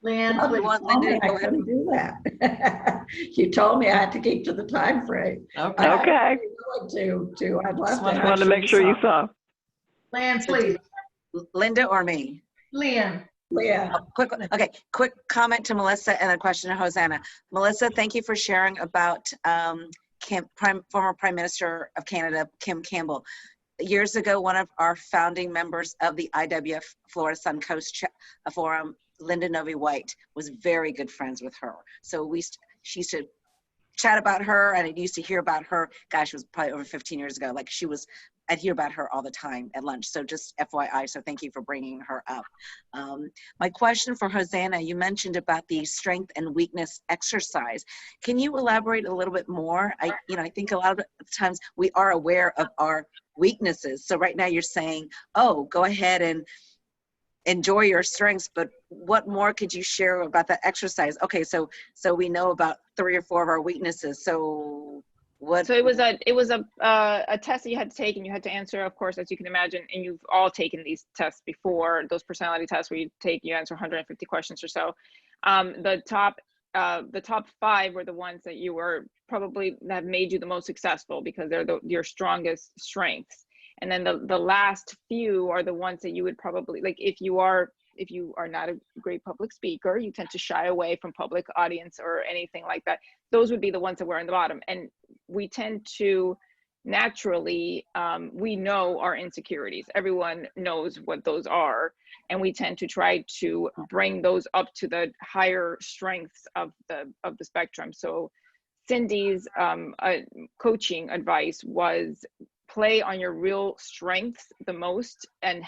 Leanne, You told me I couldn't do that. You told me I had to keep to the time frame. Okay. I'd love to. Just wanted to make sure you saw. Leanne, please. Linda or me? Leanne. Yeah. Quick comment to Melissa and a question to Hosanna. Melissa, thank you for sharing about former Prime Minister of Canada, Kim Campbell. Years ago, one of our founding members of the IWF Florida Sun Coast Forum, Linda Novi White, was very good friends with her. So she used to chat about her, and I used to hear about her. Gosh, it was probably over 15 years ago. Like, she was I'd hear about her all the time at lunch. So just FYI, so thank you for bringing her up. My question for Hosanna, you mentioned about the strength and weakness exercise. Can you elaborate a little bit more? I think a lot of times we are aware of our weaknesses. So right now you're saying, oh, go ahead and enjoy your strengths, but what more could you share about that exercise? Okay, so we know about 3 or 4 of our weaknesses. So what? So it was a test that you had to take, and you had to answer, of course, as you can imagine, and you've all taken these tests before, those personality tests where you answer 150 questions or so. The top 5 were the ones that you were probably have made you the most successful because they're your strongest strengths. And then the last few are the ones that you would probably, like, if you are not a great public speaker, you tend to shy away from public audience or anything like that. Those would be the ones that were in the bottom. And we tend to naturally, we know our insecurities. Everyone knows what those are. And we tend to try to bring those up to the higher strengths of the spectrum. So Cindy's coaching advice was play on your real strengths the most, and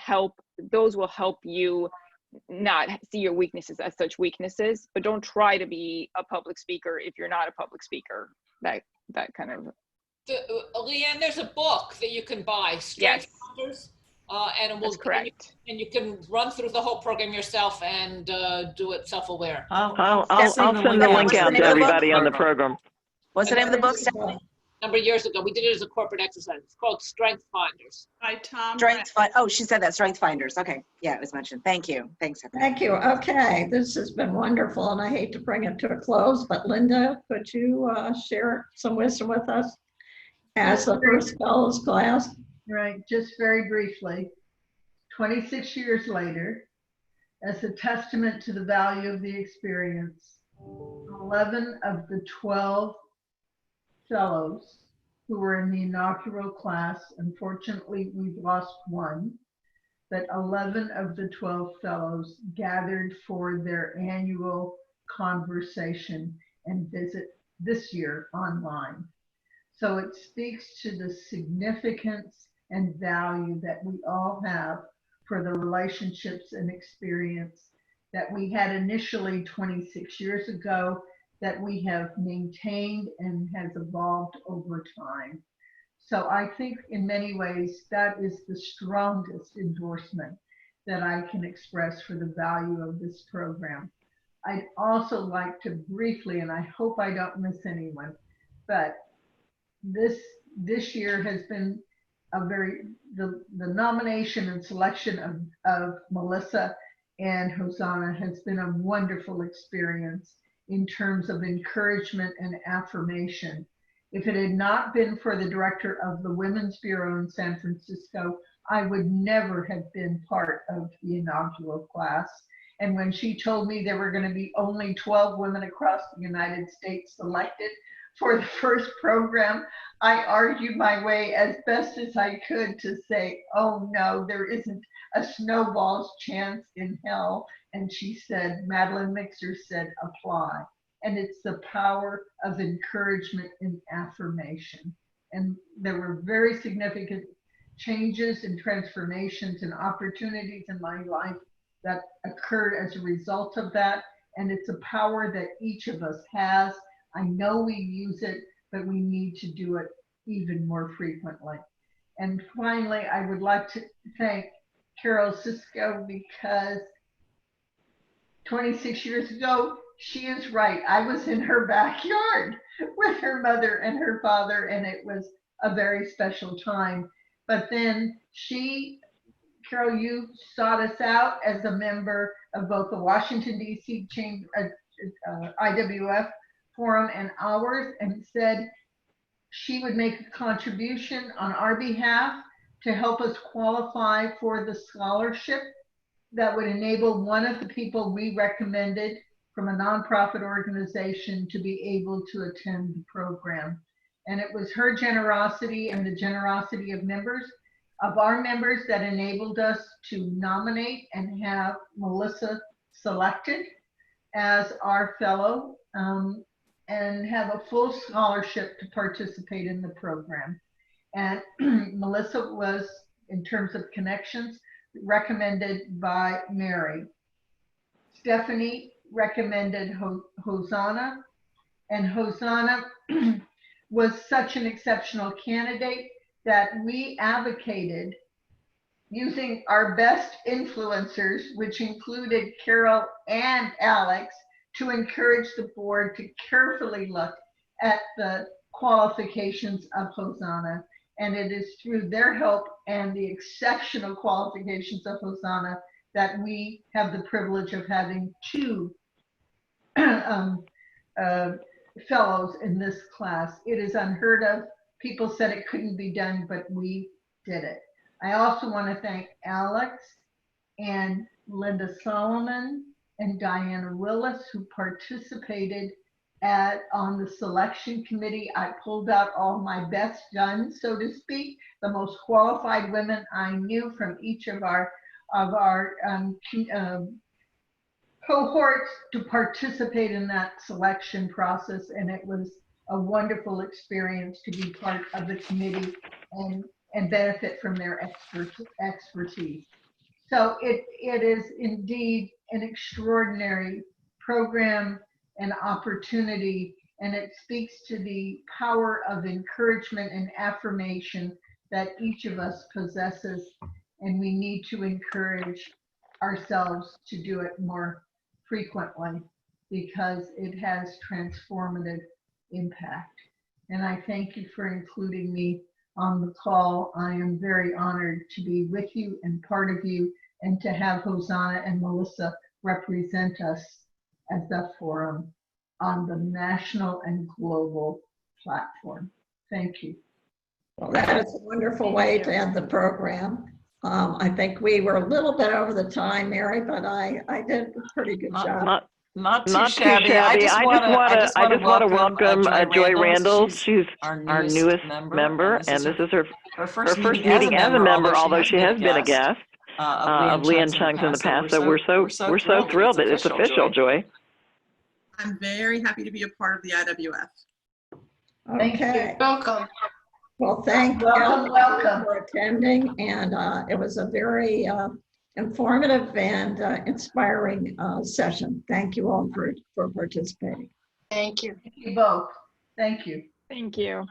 those will help you not see your weaknesses as such weaknesses, but don't try to be a public speaker if you're not a public speaker. That kind of. Leanne, there's a book that you can buy, Strength Finders, and it will. That's correct. And you can run through the whole program yourself and do it self-aware. I'll send the link out to everybody on the program. What's the name of the book, Stephanie? A number of years ago, we did it as a corporate exercise. It's called Strength Finders. By Tom. Oh, she said that, Strength Finders. Okay, yeah, it was mentioned. Thank you. Thanks, Stephanie. Thank you. Okay, this has been wonderful, and I hate to bring it to a close, but Linda, could you share some wisdom with us as the first fellows class? Right, just very briefly, 26 years later, as a testament to the value of the experience, 11 of the 12 fellows who were in the inaugural class, unfortunately we've lost one, but 11 of the 12 fellows gathered for their annual conversation and visit this year online. So it speaks to the significance and value that we all have for the relationships and experience that we had initially 26 years ago, that we have maintained and has evolved over time. So I think in many ways that is the strongest endorsement that I can express for the value of this program. I'd also like to briefly, and I hope I don't miss anyone, but this year has been the nomination and selection of Melissa and Hosanna has been a wonderful experience in terms of encouragement and affirmation. If it had not been for the director of the Women's Bureau in San Francisco, I would never have been part of the inaugural class. And when she told me there were going to be only 12 women across the United States selected for the first program, I argued my way as best as I could to say, oh no, there isn't a snowball's chance in hell. And she said, Madeline Mixer said, apply. And it's the power of encouragement and affirmation. And there were very significant changes and transformations and opportunities in my life that occurred as a result of that. And it's a power that each of us has. I know we use it, but we need to do it even more frequently. And finally, I would like to thank Carol Cisco, because 26 years ago, she is right. I was in her backyard with her mother and her father, and it was a very special time. But then Carol, you sought us out as a member of both the Washington, D.C. IWF forum and ours, and said she would make a contribution on our behalf to help us qualify for the scholarship that would enable one of the people we recommended from a nonprofit organization to be able to attend the program. And it was her generosity and the generosity of our members that enabled us to nominate and have Melissa selected as our fellow, and have a full scholarship to participate in the program. And Melissa was, in terms of connections, recommended by Mary. Stephanie recommended Hosanna, and Hosanna was such an exceptional candidate that we advocated using our best influencers, which included Carol and Alex, to encourage the board to carefully look at the qualifications of Hosanna. And it is through their help and the exceptional qualifications of Hosanna that we have the privilege of having two fellows in this class. It is unheard of. People said it couldn't be done, but we did it. I also want to thank Alex and Linda Solomon and Diana Willis, who participated on the selection committee. I pulled out all my best guns, so to speak, the most qualified women I knew from each of our cohorts to participate in that selection process, and it was a wonderful experience to be part of the committee and benefit from their expertise. So it is indeed an extraordinary program and opportunity, and it speaks to the power of encouragement and affirmation that each of us possesses, and we need to encourage ourselves to do it more frequently because it has transformative impact. And I thank you for including me on the call. I am very honored to be with you and part of you, and to have Hosanna and Melissa represent us as the forum on the national and global platform. Thank you. Well, that is a wonderful way to end the program. I think we were a little bit over the time, Mary, but I did a pretty good job. Not too shabby. I just want to welcome Joy Randall. She's our newest member, and this is her first meeting as a member, although she has been a guest of Leanne Chung's in the past. So we're so thrilled that it's official, Joy. I'm very happy to be a part of the IWF. Okay. Welcome. Well, thank you for attending, and it was a very informative and inspiring session. Thank you all for participating. Thank you. Thank you both. Thank you. Thank you.